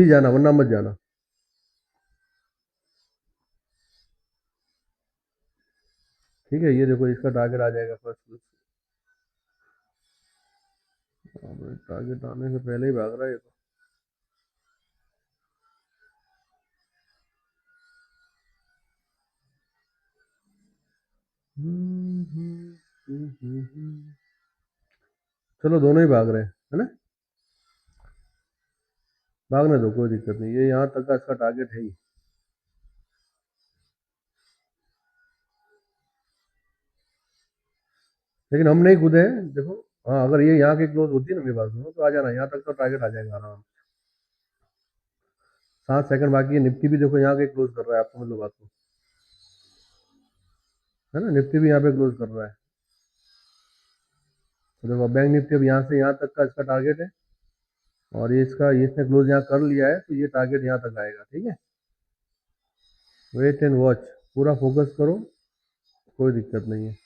ही जाना वरना मत जाना। ठीक है, ये देखो इसका टारगेट आ जाएगा फर्स्ट। टारगेट आने से पहले ही भाग रहा है ये तो। चलो दोनों ही भाग रहे हैं, है ना। भागने दो, कोई दिक्कत नहीं, ये यहाँ तक का इसका टारगेट है ही। लेकिन हम नहीं कूदे हैं, देखो। हाँ, अगर ये यहाँ की क्लोज होती है ना, मेरी बात सुनो, तो आ जाना यहाँ तक, तो टारगेट आ जाएगा आराम। 7 सेकंड बाकी है। निफ्टी भी देखो यहाँ के क्लोज कर रहा है, आपको मतलब बात को, है ना। निफ्टी भी यहाँ पे क्लोज कर रहा है। तो देखो बैंक निफ्टी अब यहाँ से यहाँ तक का इसका टारगेट है, और ये इसने क्लोज यहाँ कर लिया है, तो ये टारगेट यहाँ तक आएगा। ठीक है, वेट एंड वॉच, पूरा फोकस करो, कोई दिक्कत नहीं है।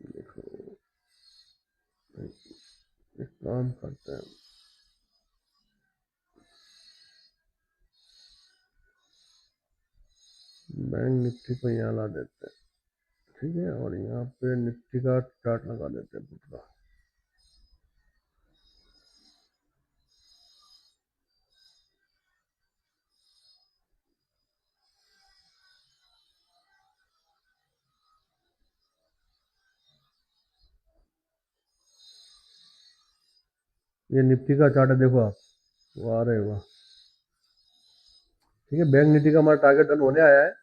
देखो एक काम करते हैं, बैंक निफ्टी को यहाँ ला देते हैं। ठीक है, और यहाँ पे निफ्टी का चार्ट लगा देते हैं पूरा। ये निफ्टी का चार्ट है, देखो आप, वाह रे वाह। ठीक है, बैंक निफ्टी का हमारा टारगेट डन होने आया है।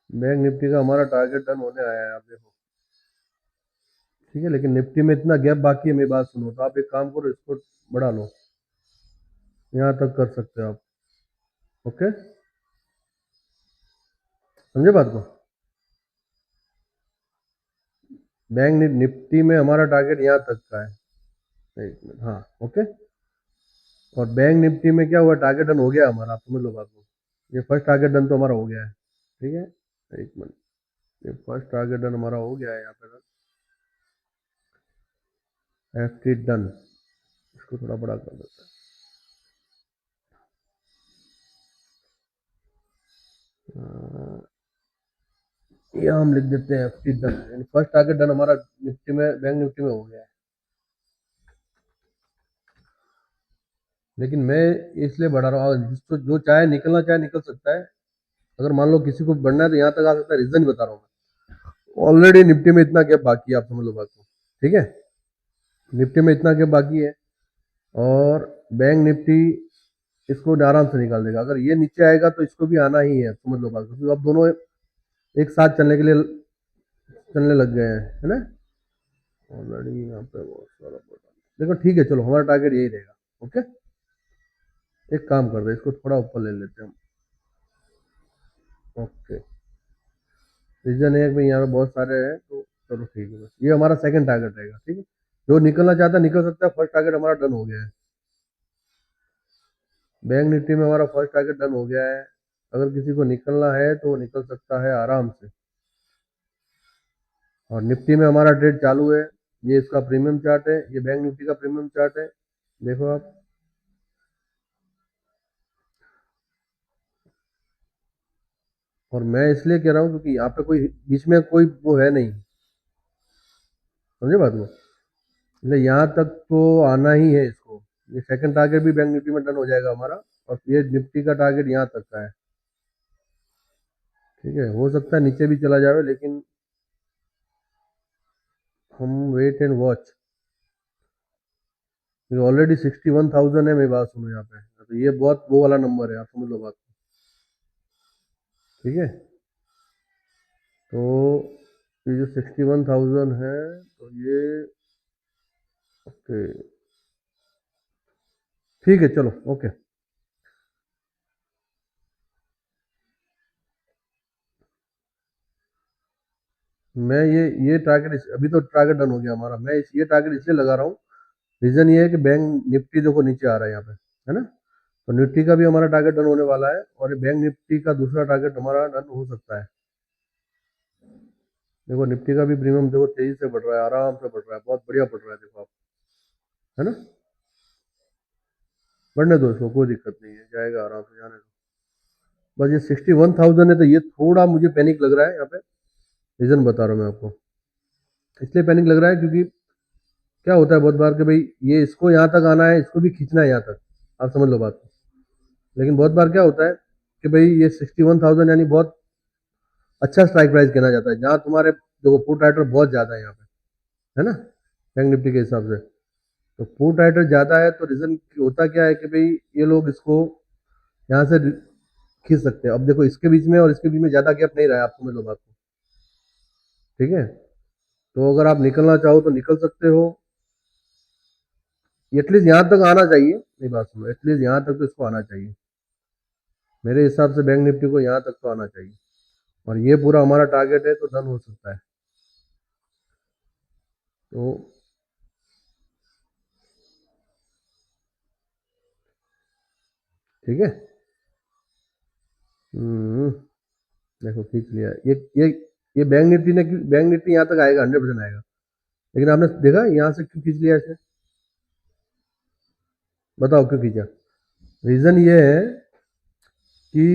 बैंक निफ्टी का हमारा टारगेट डन होने आया है, आप देखो। ठीक है, लेकिन निफ्टी में इतना गैप बाकी है, मेरी बात सुनो, तो आप एक काम करो, इसको बढ़ा लो, यहाँ तक कर सकते हो आप। ओके, समझे बात को। बैंक निफ्टी में हमारा टारगेट यहाँ तक का है। एक मिनट, हाँ, ओके। और बैंक निफ्टी में क्या हुआ, टारगेट डन हो गया हमारा, आप समझ लो बात को। ये फर्स्ट टारगेट डन तो हमारा हो गया है। ठीक है, एक मिनट, ये फर्स्ट टारगेट डन हमारा हो गया है यहाँ पे। एफ टी डन, इसको थोड़ा बड़ा कर देते हैं, ये हम लिख देते हैं F T done. First target done हमारा निफ्टी में, बैंक निफ्टी में हो गया है। लेकिन मैं इसलिए बढ़ा रहा हूँ, जिसको जो चाहे निकलना चाहे निकल सकता है। अगर मान लो किसी को बढ़ना है तो यहाँ तक आ सकता है, रीजन बता रहा हूँ मैं। ऑलरेडी निफ्टी में इतना गैप बाकी है, आप समझ लो बात को। ठीक है, निफ्टी में इतना गैप बाकी है, और बैंक निफ्टी इसको आराम से निकाल देगा। अगर ये नीचे आएगा तो इसको भी आना ही है, समझ लो बात को, क्योंकि अब दोनों एक साथ चलने के लिए चलने लग गए हैं, है ना। ऑलरेडी यहाँ पे बहुत सारा देखो। ठीक है, चलो हमारा टारगेट यही रहेगा। ओके, एक काम कर दे, इसको थोड़ा ऊपर ले लेते हैं हम। ओके, रीजन है कि यहाँ पे बहुत सारे हैं, तो चलो ठीक है, बस ये हमारा सेकंड टारगेट रहेगा। ठीक है, जो निकलना चाहता है निकल सकता है, फर्स्ट टारगेट हमारा डन हो गया है। बैंक निफ्टी में हमारा फर्स्ट टारगेट डन हो गया है। अगर किसी को निकलना है तो वो निकल सकता है आराम से। और निफ्टी में हमारा ट्रेड चालू है। ये इसका प्रीमियम चार्ट है, ये बैंक निफ्टी का प्रीमियम चार्ट है, देखो आप। और मैं इसलिए कह रहा हूँ क्योंकि यहाँ पे कोई बीच में कोई वो है नहीं, समझे बात को। इसलिए यहाँ तक तो आना ही है इसको। ये सेकंड टारगेट भी बैंक निफ्टी में डन हो जाएगा हमारा, और ये निफ्टी का टारगेट यहाँ तक का है। ठीक है, हो सकता है नीचे भी चला जाए, लेकिन हम वेट एंड वॉच। ऑलरेडी 61,000 है, मेरी बात सुनो यहाँ पे, तो ये बहुत वो वाला नंबर है, आप समझ लो बात। ठीक है, तो ये जो 61,000 है, तो ये ओके, ठीक है, चलो ओके। मैं ये टारगेट अभी तो टारगेट डन हो गया हमारा। मैं ये टारगेट इसलिए लगा रहा हूँ, रीजन ये है कि बैंक निफ्टी देखो नीचे आ रहा है यहाँ पे, है ना। तो निफ्टी का भी हमारा टारगेट डन होने वाला है, और बैंक निफ्टी का दूसरा टारगेट हमारा डन हो सकता है। देखो निफ्टी का भी प्रीमियम देखो तेजी से बढ़ रहा है, आराम से बढ़ रहा है, बहुत बढ़िया बढ़ रहा है, देखो आप, है ना। बढ़ने दो इसको, कोई दिक्कत नहीं है, जाएगा आराम से, जाने दो। बस ये 61,000 है तो ये थोड़ा मुझे पैनिक लग रहा है यहाँ पे, रीजन बता रहा हूँ मैं आपको। इसलिए पैनिक लग रहा है क्योंकि क्या होता है बहुत बार कि भाई ये इसको यहाँ तक आना है, इसको भी खींचना है यहाँ तक, आप समझ लो बात को। लेकिन बहुत बार क्या होता है कि भाई ये 61,000 यानी बहुत अच्छा स्ट्राइक प्राइस गिना जाता है, जहाँ तुम्हारे देखो पुट राइटर बहुत ज़्यादा है यहाँ पे, है ना, बैंक निफ्टी के हिसाब से। तो पुट राइटर ज़्यादा है तो रीज़न होता क्या है कि भाई ये लोग इसको यहाँ से खींच सकते हैं। अब देखो इसके बीच में और इसके बीच में ज़्यादा गैप नहीं रहा है, आप समझ लो बात को, ठीक है। तो अगर आप निकलना चाहो तो निकल सकते हो, एटलीस्ट यहाँ तक आना चाहिए, मेरी बात सुनो, एटलीस्ट यहाँ तक तो इसको आना चाहिए, मेरे हिसाब से बैंक निफ्टी को यहाँ तक तो आना चाहिए, और ये पूरा हमारा टारगेट है तो डन हो सकता है। तो ठीक है, हम्म, देखो खींच लिया ये बैंक निफ्टी यहाँ तक आएगा, 100% आएगा। लेकिन आपने देखा यहाँ से क्यों खींच लिया इसे, बताओ क्यों खींचा। रीज़न ये है कि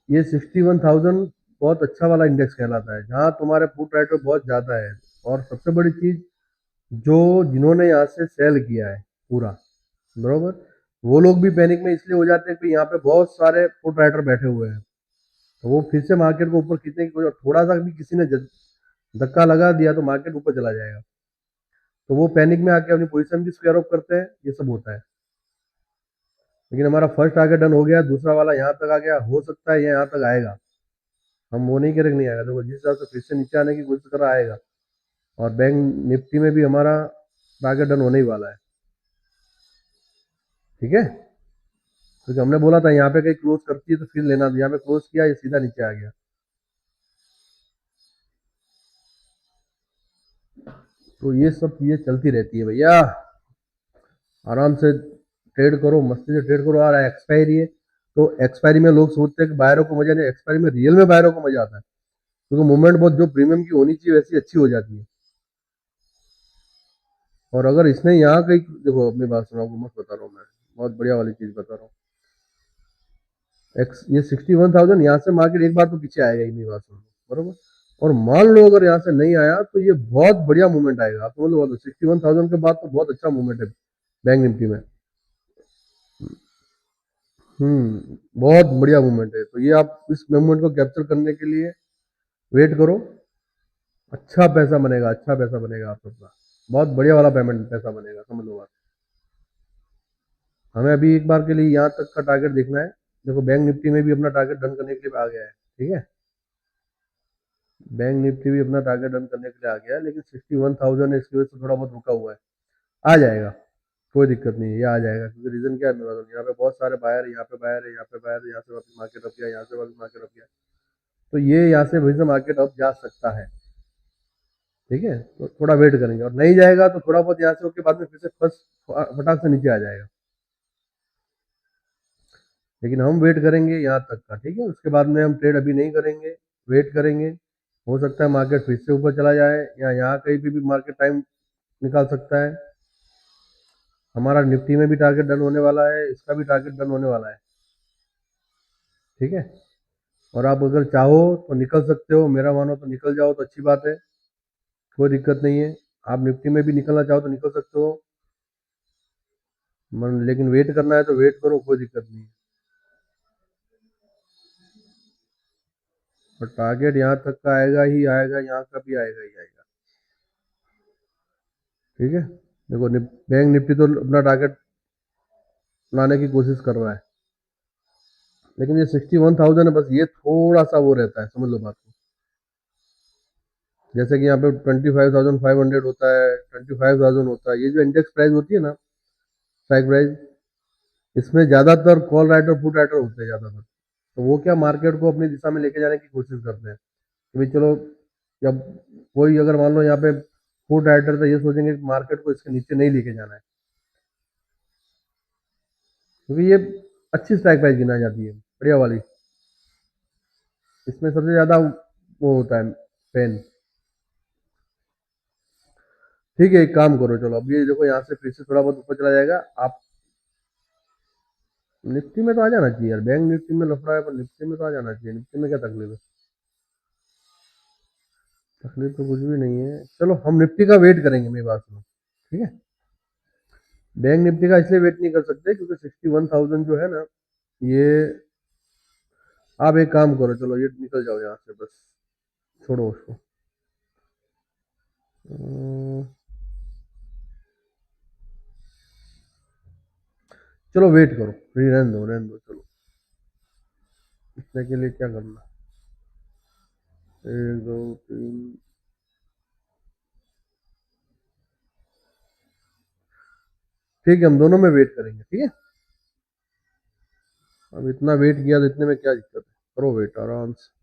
ये 61,000 बहुत अच्छा वाला इंडेक्स कहलाता है, जहाँ तुम्हारे पुट राइटर बहुत ज़्यादा है। और सबसे बड़ी चीज़, जो जिन्होंने यहाँ से सेल किया है पूरा, बरोबर, वो लोग भी पैनिक में इसलिए हो जाते हैं कि यहाँ पे बहुत सारे पुट राइटर बैठे हुए हैं, तो वो फिर से मार्केट को ऊपर खींचने की कोशिश, थोड़ा सा भी किसी ने धक्का लगा दिया तो मार्केट ऊपर चला जाएगा, तो वो पैनिक में आके अपनी पोजीशन भी स्क्वायर ऑफ करते हैं, ये सब होता है। लेकिन हमारा फर्स्ट टारगेट डन हो गया, दूसरा वाला यहाँ तक आ गया, हो सकता है ये यहाँ तक आएगा, हम वो नहीं करेंगे, नहीं आएगा, देखो जिस हिसाब से फिर से नीचे आने की कोशिश कर रहा आएगा। और बैंक निफ्टी में भी हमारा टारगेट डन होने ही वाला है, ठीक है। क्योंकि हमने बोला था यहाँ पे कहीं क्लोज करती है तो फिर लेना, यहाँ पे क्लोज किया, ये सीधा नीचे आ गया। तो ये सब चीजें चलती रहती है भैया, आराम से ट्रेड करो, मस्ती से ट्रेड करो। आ रहा है एक्सपायरी है, तो एक्सपायरी में लोग सोचते हैं कि बायरों को मजा नहीं, एक्सपायरी में रियल में बायरों को मजा आता है, क्योंकि मूवमेंट बहुत जो प्रीमियम की होनी चाहिए वैसी अच्छी हो जाती है। और अगर इसने यहाँ कहीं, देखो अपनी बात सुनाओ, मत बता रहा हूँ मैं, बहुत बढ़िया वाली चीज बता रहा हूँ। एक्स ये 61,000 यहाँ से मार्केट एक बार तो पीछे आएगा ही, मेरी बात सुनो, बरोबर। और मान लो अगर यहाँ से नहीं आया तो ये बहुत बढ़िया मूवमेंट आएगा, आप समझ लो, 61,000 के बाद तो बहुत अच्छा मूवमेंट है बैंक निफ्टी में। बहुत बढ़िया मूवमेंट है, तो ये आप इस मूवमेंट को कैप्चर करने के लिए वेट करो, अच्छा पैसा बनेगा, अच्छा पैसा बनेगा आप सबका, बहुत बढ़िया वाला पेमेंट पैसा बनेगा, समझ लो बात। हमें अभी एक बार के लिए यहाँ तक का टारगेट देखना है। देखो बैंक निफ्टी में भी अपना टारगेट डन करने के लिए आ गया है, ठीक है, बैंक निफ्टी भी अपना टारगेट डन करने के लिए आ गया है, लेकिन 61,000 है, इसकी वजह से थोड़ा बहुत रुका हुआ है, आ जाएगा, कोई दिक्कत नहीं है, ये आ जाएगा। क्योंकि रीजन क्या है मेरा, यहाँ पे बहुत सारे बायर है, यहाँ पे बायर है, यहाँ पे बायर है, यहाँ से वापस मार्केट अप गया, यहाँ से वापस मार्केट अप गया, तो ये यहाँ से वही से मार्केट अप जा सकता है, ठीक है। तो थोड़ा वेट करेंगे, और नहीं जाएगा तो थोड़ा बहुत यहाँ से होकर बाद में फिर से फर्स्ट फटाक से नीचे आ जाएगा। लेकिन हम वेट करेंगे यहाँ तक का, ठीक है, उसके बाद में हम ट्रेड अभी नहीं करेंगे, वेट करेंगे। हो सकता है मार्केट फिर से ऊपर चला जाए, या यहाँ कहीं भी मार्केट टाइम निकाल सकता है। हमारा निफ्टी में भी टारगेट डन होने वाला है, इसका भी टारगेट डन होने वाला है, ठीक है। और आप अगर चाहो तो निकल सकते हो, मेरा मानो तो निकल जाओ तो अच्छी बात है, कोई दिक्कत नहीं है। आप निफ्टी में भी निकलना चाहो तो निकल सकते हो, लेकिन वेट करना है तो वेट करो, कोई दिक्कत नहीं है। और टारगेट यहाँ तक का आएगा ही आएगा, यहाँ का भी आएगा ही आएगा, ठीक है। देखो बैंक निफ्टी तो अपना टारगेट लाने की कोशिश कर रहा है, लेकिन ये 61,000 है, बस ये थोड़ा सा वो रहता है, समझ लो बात को। जैसे कि यहाँ पे 25,500 होता है, 25,000 होता है, ये जो इंडेक्स प्राइस होती है ना, स्ट्राइक प्राइस, इसमें ज्यादातर कॉल राइटर पुट राइटर होते हैं ज्यादातर, तो वो क्या मार्केट को अपनी दिशा में लेके जाने की कोशिश करते हैं कि भाई चलो, जब कोई अगर मान लो यहाँ पे पुट राइटर, तो ये सोचेंगे कि मार्केट को इसके नीचे नहीं लेके जाना है, क्योंकि ये अच्छी स्ट्राइक प्राइस गिनाई जाती है, बढ़िया वाली, इसमें सबसे ज्यादा वो होता है पेन, ठीक है, एक काम करो, चलो अब ये देखो यहाँ से फिर से थोड़ा बहुत ऊपर चला जाएगा। आप निफ्टी में तो आ जाना चाहिए यार, बैंक निफ्टी में लफड़ा है पर निफ्टी में तो आ जाना चाहिए। निफ्टी में क्या तकलीफ है? तकलीफ तो कुछ भी नहीं है। चलो हम निफ्टी का वेट करेंगे, मेरी बात सुनो, ठीक है। बैंक निफ्टी का इसलिए वेट नहीं कर सकते क्योंकि 61,000 जो है ना, ये, आप एक काम करो, चलो ये निकल जाओ यहाँ से बस, छोड़ो उसको। चलो वेट करो, रहने दो रहने दो, चलो इतने के लिए क्या करना। एक दो तीन, ठीक है, हम दोनों में वेट करेंगे, ठीक है। अब इतना वेट किया तो इतने में क्या दिक्कत है, करो वेट आराम से।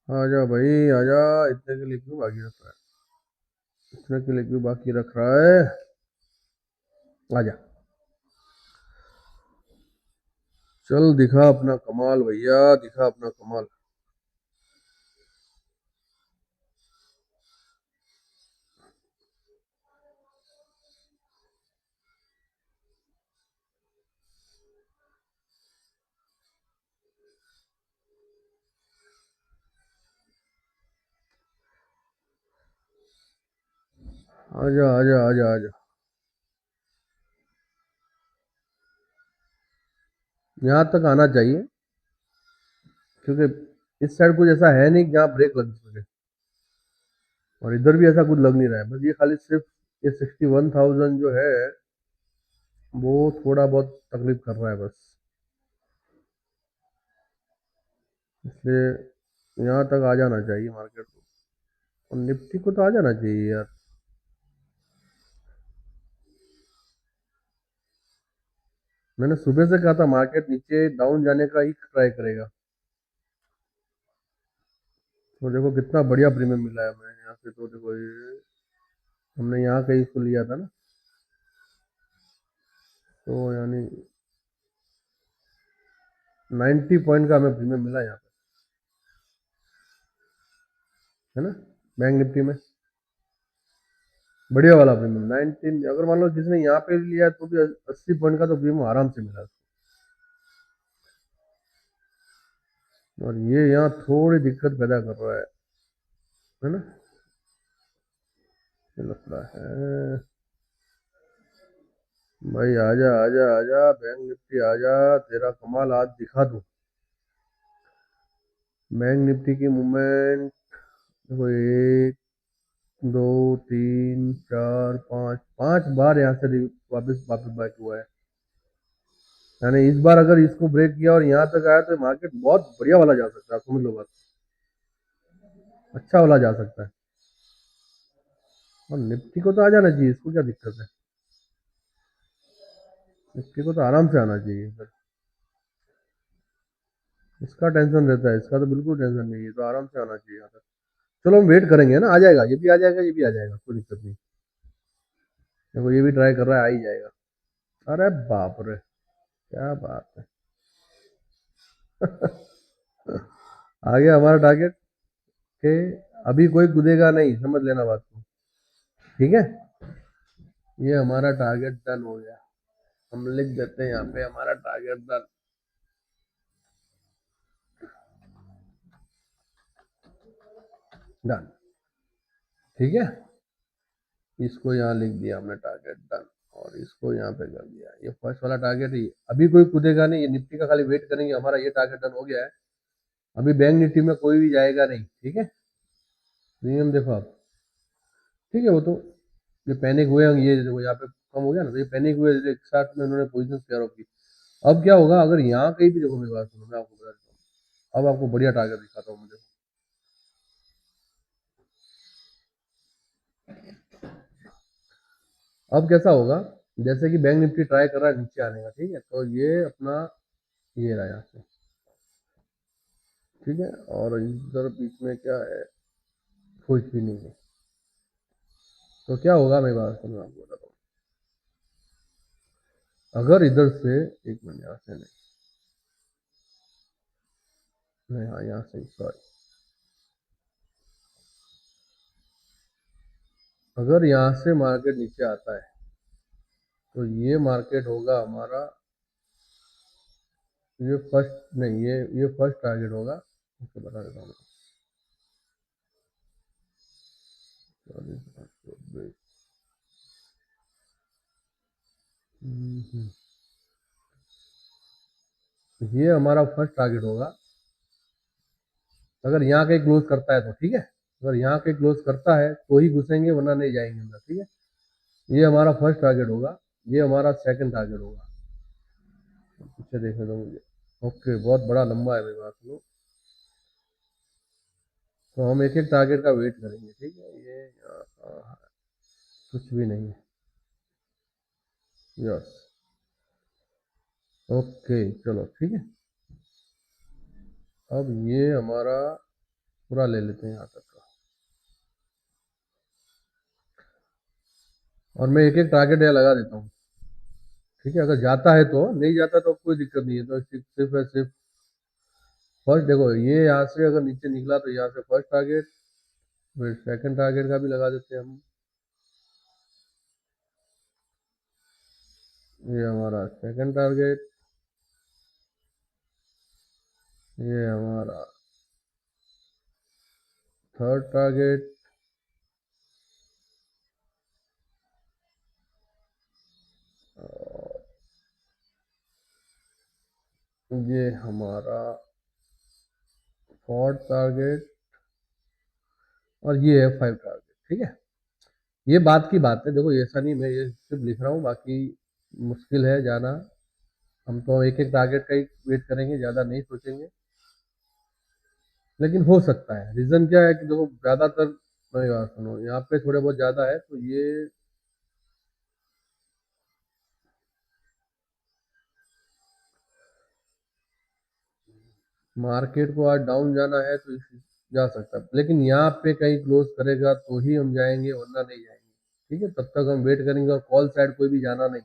आजा भाई आजा, इतने के लिए क्यों बाकी रख रहा है, इतने के लिए क्यों बाकी रख रहा है, आजा। चल दिखा अपना कमाल भैया, दिखा अपना कमाल। आजा आजा आजा आजा, यहाँ तक आना चाहिए क्योंकि इस साइड कुछ ऐसा है नहीं कि जहाँ ब्रेक लग सके, और इधर भी ऐसा कुछ लग नहीं रहा है। बस ये खाली सिर्फ ये 61,000 जो है वो थोड़ा बहुत तकलीफ कर रहा है बस, इसलिए यहाँ तक आ जाना चाहिए मार्केट को, और निफ्टी को तो आ जाना चाहिए यार। मैंने सुबह से कहा था मार्केट नीचे डाउन जाने का ही ट्राई करेगा, तो देखो कितना बढ़िया प्रीमियम मिला है हमें यहाँ से। तो देखो ये हमने यहाँ कहीं इसको लिया था ना, तो यानी 90 पॉइंट का हमें प्रीमियम मिला यहाँ पे, है ना, बैंक निफ्टी में बढ़िया वाला प्रीमियम 19। अगर मान लो जिसने यहाँ पे लिया तो भी 80 पॉइंट का तो प्रीमियम आराम से मिला। और ये यहाँ थोड़ी दिक्कत पैदा कर रहा है ना, ये लगता है। भाई आजा आजा आजा, बैंक निफ्टी आजा, तेरा कमाल आज दिखा दूं। बैंक निफ्टी की मूवमेंट देखो, एक दो तीन चार पाँच, 5 बार यहाँ से वापस वापस बैक हुआ है। यानी इस बार अगर इसको ब्रेक किया और यहाँ तक आया तो मार्केट बहुत बढ़िया वाला जा सकता है, समझ लो बात, अच्छा वाला जा सकता है। और निफ्टी को तो आ जाना चाहिए, इसको क्या दिक्कत है, निफ्टी को तो आराम से आना चाहिए सर। इसका टेंशन रहता है, इसका तो बिल्कुल टेंशन नहीं है, तो आराम से आना चाहिए यहाँ तक। चलो हम वेट करेंगे ना, आ जाएगा, ये भी आ जाएगा, ये भी आ जाएगा, कोई दिक्कत नहीं। देखो ये भी ट्राई कर रहा है, आ ही जाएगा। अरे बाप रे, क्या बात है। आ गया हमारा टारगेट के, अभी कोई कूदेगा नहीं, समझ लेना बात को, ठीक है। ये हमारा टारगेट डन हो गया, हम लिख देते हैं यहाँ पे हमारा टारगेट डन, डन, ठीक है। इसको यहाँ लिख दिया हमने टारगेट डन, और इसको यहाँ पे कर दिया। ये फर्स्ट वाला टारगेट ही, अभी कोई कूदेगा नहीं, ये निफ्टी का खाली वेट करेंगे, हमारा ये टारगेट डन हो गया है। अभी बैंक निफ्टी में कोई भी जाएगा नहीं, ठीक है। नियम देखो आप, ठीक है। वो तो ये पैनिक हुए हैं, ये देखो यहाँ पे कम हो गया ना, तो ये पैनिक हुए, एक साथ में उन्होंने पोजीशन शेयर ऑफ की। अब क्या होगा, अगर यहाँ कहीं भी देखो, मेरी बात सुनो, मैं आपको बता देता हूँ, अब आपको बढ़िया टारगेट दिखाता हूँ मुझे, अब कैसा होगा, जैसे कि बैंक निफ्टी ट्राई कर रहा है नीचे आने का, ठीक है, तो ये अपना ये रहा यहाँ से, ठीक है, और इधर बीच में क्या है, कुछ भी नहीं है। तो क्या होगा, मैं बात सुनो आपको बताता हूँ। अगर इधर से, एक मिनट, यहाँ से नहीं, नहीं हाँ यहाँ से, सॉरी, अगर यहाँ से मार्केट नीचे आता है तो ये मार्केट होगा हमारा, ये फर्स्ट नहीं, ये फर्स्ट टारगेट होगा, उसको बता देता हूँ। ये हमारा फर्स्ट टारगेट होगा, अगर यहाँ कहीं क्लोज करता है तो, ठीक है, अगर यहाँ कहीं क्लोज करता है तो ही घुसेंगे, वरना नहीं जाएंगे अंदर, ठीक है। ये हमारा फर्स्ट टारगेट होगा, ये हमारा सेकंड टारगेट होगा। पीछे देखने दो मुझे। ओके, बहुत बड़ा लंबा है मेरे पास लो। तो हम एक एक टारगेट का वेट करेंगे, ठीक है, ये कुछ भी नहीं है। यस, ओके, चलो ठीक है। अब ये हमारा पूरा ले लेते हैं यहाँ तक का, और मैं एक एक टारगेट यहाँ लगा देता हूँ, ठीक है। अगर जाता है तो, नहीं जाता तो कोई दिक्कत नहीं है, तो सिर्फ है सिर्फ फर्स्ट, देखो ये यहाँ से अगर नीचे निकला तो यहाँ से फर्स्ट टारगेट, फिर सेकंड टारगेट का भी लगा देते हैं हम। ये हमारा सेकंड टारगेट, ये हमारा थर्ड टारगेट, ये हमारा फोर्थ टारगेट, और ये है फाइव टारगेट, ठीक है। ये बात की बात है, देखो ऐसा नहीं, मैं ये सिर्फ लिख रहा हूँ, बाकी मुश्किल है जाना। हम तो एक एक टारगेट का ही वेट करेंगे, ज़्यादा नहीं सोचेंगे, लेकिन हो सकता है। रीज़न क्या है कि देखो ज़्यादातर, मेरी बात सुनो, यहाँ पे थोड़े बहुत ज़्यादा है, तो ये मार्केट को आज डाउन जाना है तो जा सकता है, लेकिन यहाँ पे कहीं क्लोज करेगा तो ही हम जाएंगे, वरना नहीं जाएंगे, ठीक है। तब तक हम वेट करेंगे, और कॉल साइड कोई भी जाना नहीं।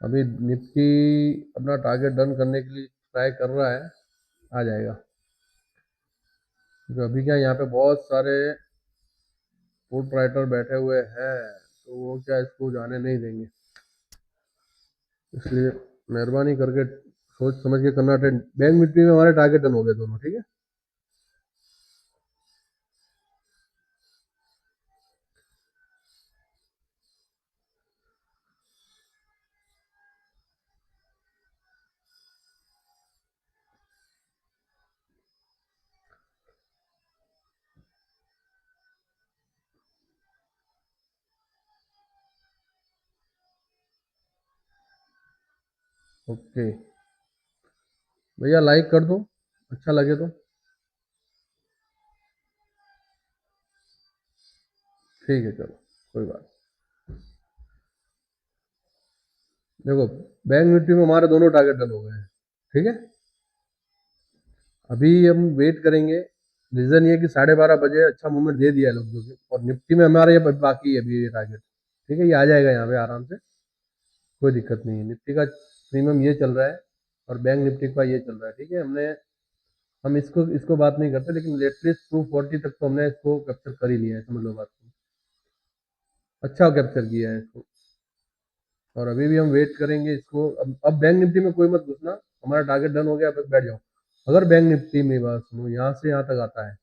अभी निफ्टी अपना टारगेट डन करने के लिए ट्राई कर रहा है, आ जाएगा, क्योंकि अभी क्या यहाँ पे बहुत सारे पुट राइटर बैठे हुए हैं, तो वो क्या इसको जाने नहीं देंगे, इसलिए मेहरबानी करके सोच समझ के करना। ट्रेड बैंक निफ्टी में हमारे टारगेट डन हो गए दोनों, ठीक है। ओके भैया, लाइक कर दो, अच्छा लगे तो, ठीक है, चलो कोई बात। देखो बैंक निफ्टी में हमारे दोनों टारगेट डन हो गए हैं, ठीक है। अभी हम वेट करेंगे, रीजन ये कि 12:30 बजे अच्छा मूवमेंट दे दिया है लोग, जो कि, और निफ्टी में हमारा ये बाकी है अभी ये टारगेट, ठीक है, ये आ जाएगा यहाँ पे आराम से, कोई दिक्कत नहीं है। निफ्टी का प्रीमियम ये चल रहा है, और बैंक निफ्टी का ये चल रहा है, ठीक है। हम इसको इसको बात नहीं करते, लेकिन एटलीस्ट 240 तक तो हमने इसको कैप्चर कर ही लिया है, समझ लो बात को, अच्छा कैप्चर किया है इसको। और अभी भी हम वेट करेंगे इसको। अब बैंक निफ्टी में कोई मत घुसना, हमारा टारगेट डन हो गया, अब बैठ जाओ। अगर बैंक निफ्टी में, बात सुनो, यहाँ से यहाँ तक आता है,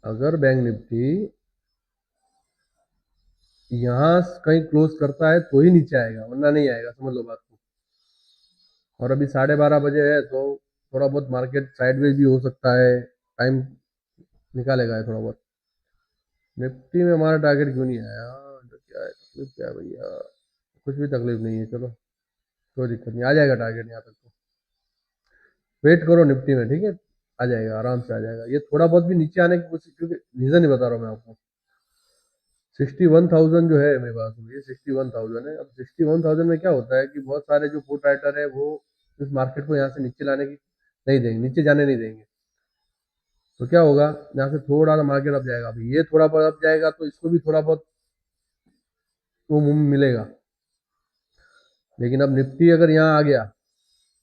अगर बैंक निफ्टी यहाँ कहीं क्लोज करता है तो ही नीचे आएगा, वरना नहीं आएगा, समझ लो बात को। और अभी 12:30 बजे है, तो थोड़ा बहुत मार्केट साइडवेज भी हो सकता है, टाइम निकालेगा है थोड़ा बहुत। निफ्टी में हमारा टारगेट क्यों नहीं आया, तो क्या है, तकलीफ क्या है भैया, कुछ भी तकलीफ नहीं है, चलो कोई दिक्कत नहीं, आ जाएगा टारगेट यहाँ तक तो। वेट करो निफ्टी में, ठीक है, आ जाएगा, आराम से आ जाएगा। ये थोड़ा बहुत भी नीचे आने की कोशिश, क्योंकि रीजन ही बता रहा हूँ मैं आपको, 61,000 जो है मेरे पास में, ये 61,000 है। अब 61,000 में क्या होता है कि बहुत सारे जो फुट राइटर है वो इस मार्केट को यहाँ से नीचे लाने की नहीं देंगे, नीचे जाने नहीं देंगे। तो क्या होगा, यहाँ से थोड़ा सा मार्केट अप जाएगा। अभी ये थोड़ा बहुत अप जाएगा तो इसको भी थोड़ा बहुत वो मूव मिलेगा। लेकिन अब निफ्टी अगर यहाँ आ गया,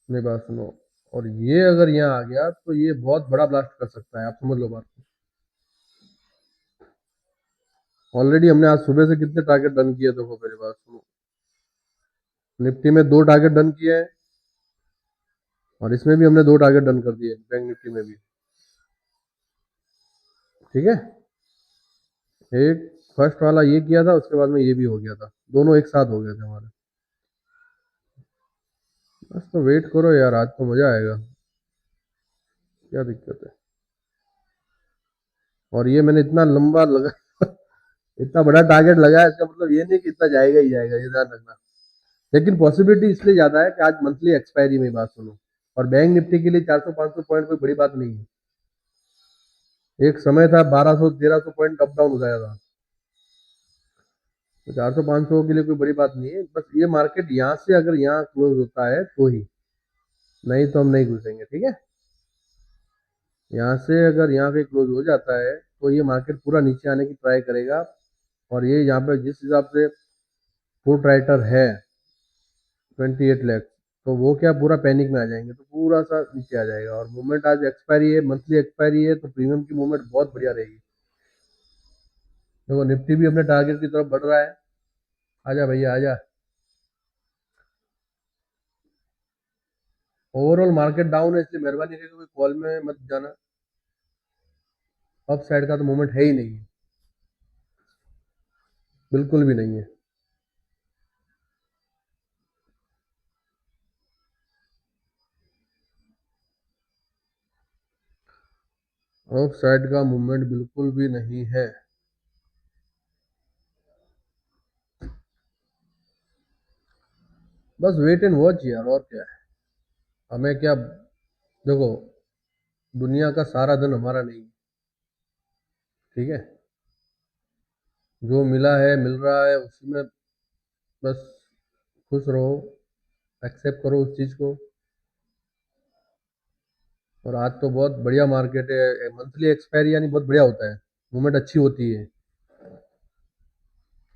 मेरी बात सुनो, और ये अगर यहाँ आ गया तो ये बहुत बड़ा ब्लास्ट कर सकता है, आप समझ लो बात को। ऑलरेडी हमने आज सुबह से कितने टारगेट डन किए, देखो मेरी बात सुनो। निफ्टी में 2 टारगेट डन किए हैं, और इसमें भी हमने 2 टारगेट डन कर दिए, बैंक निफ्टी में भी। ठीक है, एक फर्स्ट वाला ये किया था, उसके बाद में ये भी हो गया था, दोनों एक साथ हो गए थे हमारे। बस तो वेट करो यार, आज तो मजा आएगा, क्या दिक्कत है। और ये मैंने इतना लंबा लगा इतना बड़ा टारगेट लगाया, इसका मतलब ये नहीं कि इतना जाएगा ही जाएगा, ये ध्यान रखना। लेकिन पॉसिबिलिटी इसलिए ज्यादा है कि आज मंथली एक्सपायरी में बात सुनो, और बैंक निफ्टी के लिए 400-500 पॉइंट कोई बड़ी बात नहीं है। एक समय था 1200-1300 पॉइंट अप डाउन हो जाया था, तो 400-500 के लिए कोई बड़ी बात नहीं है। बस ये मार्केट यहाँ से अगर यहाँ क्लोज होता है तो ही, नहीं तो हम नहीं घुसेंगे। ठीक है, यहाँ से अगर यहाँ पे क्लोज हो जाता है तो ये मार्केट पूरा नीचे आने की ट्राई करेगा। और ये यहाँ पे जिस हिसाब से फुट राइटर है 28 लाख, तो वो क्या पूरा पैनिक में आ जाएंगे, तो पूरा सा नीचे आ जाएगा। और मूवमेंट आज एक्सपायरी है, मंथली एक्सपायरी है, तो प्रीमियम की मूवमेंट बहुत बढ़िया रहेगी। देखो निफ्टी भी अपने टारगेट की तरफ बढ़ रहा है। आजा भैया आजा। ओवरऑल मार्केट डाउन है, इसलिए मेहरबानी करके कोई कॉल में मत जाना। अप साइड का तो मूवमेंट है ही नहीं है, बिल्कुल भी नहीं है। अप साइड का मूवमेंट बिल्कुल भी नहीं है। बस वेट एंड वॉच यार, और क्या है। हमें क्या, देखो दुनिया का सारा धन हमारा नहीं है। ठीक है, जो मिला है मिल रहा है, उसी में बस खुश रहो, एक्सेप्ट करो उस चीज़ को। और आज तो बहुत बढ़िया मार्केट है, मंथली एक्सपायरी यानी बहुत बढ़िया होता है, मूवमेंट अच्छी होती है,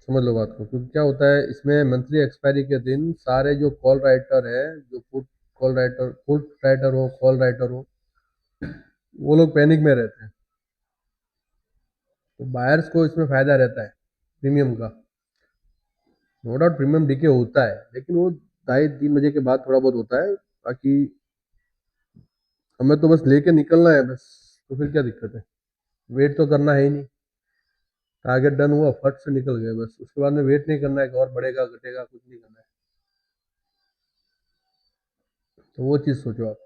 समझ लो बात को। क्योंकि क्या होता है इसमें, मंथली एक्सपायरी के दिन सारे जो कॉल राइटर है, जो पुट राइटर हो, कॉल राइटर हो, वो लोग पैनिक में रहते हैं। तो बायर्स को इसमें फायदा रहता है प्रीमियम का। नो डाउट प्रीमियम डीके होता है, लेकिन वो 2:30-3 बजे के बाद थोड़ा बहुत होता है। बाकी हमें तो बस लेके निकलना है बस, तो फिर क्या दिक्कत है, वेट तो करना है ही नहीं। टारगेट डन हुआ, फट से निकल गए बस, उसके बाद में वेट नहीं करना है कि और बढ़ेगा घटेगा, कुछ नहीं करना है। तो वो चीज़ सोचो आप।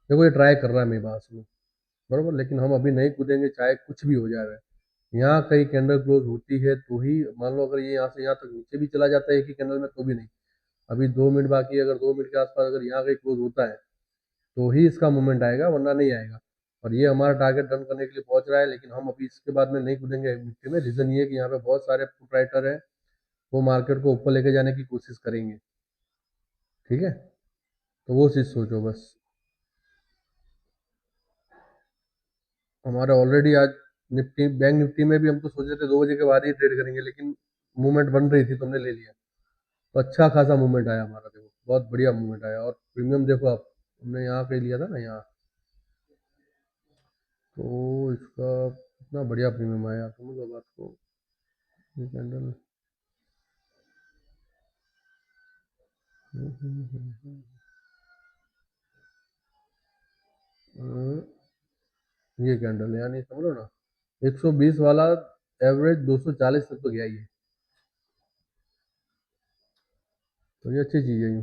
देखो ये ट्राई कर रहा है मेरी बात सुनो, बरोबर, लेकिन हम अभी नहीं कूदेंगे चाहे कुछ भी हो जाए। यहाँ कहीं कैंडल क्लोज होती है तो ही, मान लो अगर ये यहाँ से यहाँ तक नीचे भी चला जाता है एक ही कैंडल में, तो भी नहीं। अभी 2 मिनट बाकी है, अगर 2 मिनट के आसपास अगर यहाँ कहीं क्लोज होता है तो ही इसका मूवमेंट आएगा, वरना नहीं आएगा। और ये हमारा टारगेट रन करने के लिए पहुंच रहा है, लेकिन हम अभी इसके बाद में नहीं कूदेंगे निफ्टी में। रीजन ये है कि यहाँ पे बहुत सारे पुट राइटर है, वो मार्केट को ऊपर लेके जाने की कोशिश करेंगे। ठीक है, तो वो चीज़ सोचो बस। हमारा ऑलरेडी आज निफ्टी, बैंक निफ्टी में भी हम तो सोच रहे थे 2 बजे के बाद ही ट्रेड करेंगे, लेकिन मूवमेंट बन रही थी तो हमने ले लिया। तो अच्छा खासा मूवमेंट आया हमारा, देखो बहुत बढ़िया मूवमेंट आया। और प्रीमियम देखो आप, हमने यहाँ पे लिया था ना यहाँ, तो इसका इतना बढ़िया प्रीमियम आया, समझ लो बात को। ये कैंडल, ये कैंडल यानी समझ लो ना, 120 वाला एवरेज 240 तक तो गया ही है। तो ये अच्छी चीज़ है ये।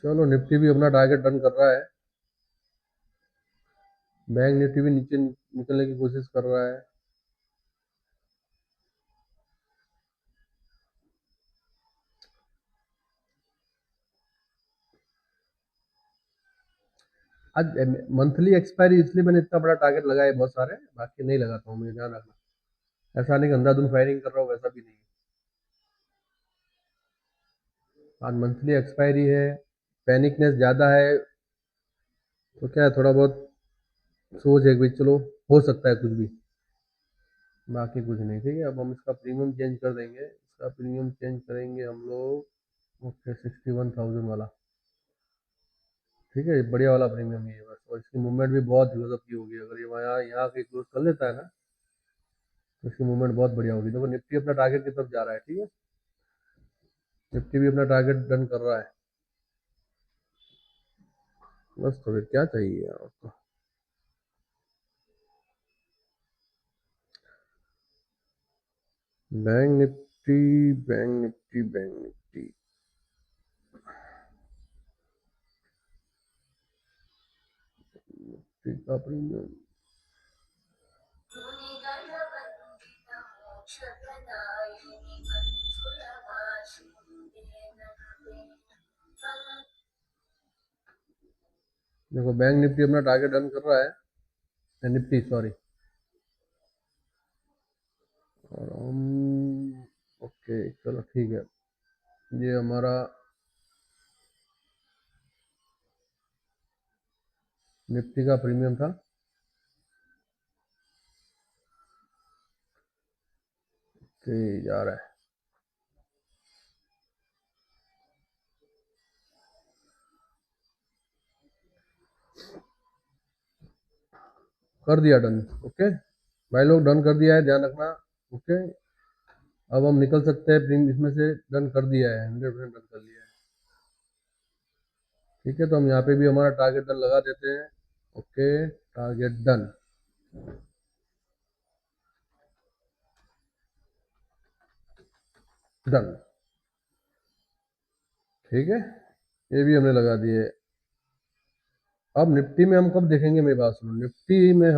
चलो निफ्टी भी अपना टारगेट रन कर रहा है, बैंक निफ्टी भी नीचे निकलने की कोशिश कर रहा है। आज मंथली एक्सपायरी, इसलिए मैंने इतना बड़ा टारगेट लगाया है, बहुत सारे, बाकी नहीं लगाता हूँ, मुझे ध्यान रखना। ऐसा नहीं कि अंधाधुंध फायरिंग कर रहा हूँ, वैसा भी नहीं। आज मंथली एक्सपायरी है, पैनिकनेस ज़्यादा है, तो क्या है, थोड़ा बहुत सोच है कि भाई चलो हो सकता है कुछ भी, बाकी कुछ नहीं। ठीक है, अब हम इसका प्रीमियम चेंज कर देंगे, इसका प्रीमियम चेंज करेंगे हम लोग। ओके, 61,000 वाला। ठीक है, ये बढ़िया वाला प्रीमियम ही है बस, और इसकी मूवमेंट भी बहुत गजब की होगी। अगर ये यहाँ यहाँ के क्लोज कर लेता है ना, तो इसकी मूवमेंट बहुत बढ़िया होगी। देखो निफ्टी अपना टारगेट की तरफ जा रहा है। ठीक है, निफ्टी भी अपना टारगेट डन कर रहा है। बस, तो फिर क्या चाहिए आपको। Bank Nifty, bank Nifty, bank Nifty, Nifty का प्रीमियम। देखो बैंक निफ्टी अपना टारगेट डन कर रहा है, निफ्टी सॉरी। और हम, ओके चलो ठीक है, ये हमारा निफ्टी का प्रीमियम था। जा रहा है, कर दिया डन। ओके भाई लोग, डन कर दिया है, ध्यान रखना। ओके, अब हम निकल सकते हैं प्रीमियम इसमें से, डन कर दिया है, 100% डन कर लिया है। ठीक है, तो हम यहाँ पे भी हमारा टारगेट डन लगा देते हैं। Okay, target done, done. ठीक है, ये भी हमने लगा दिए। अब निफ्टी में हम कब देखेंगे, मेरी बात सुनो, निफ्टी में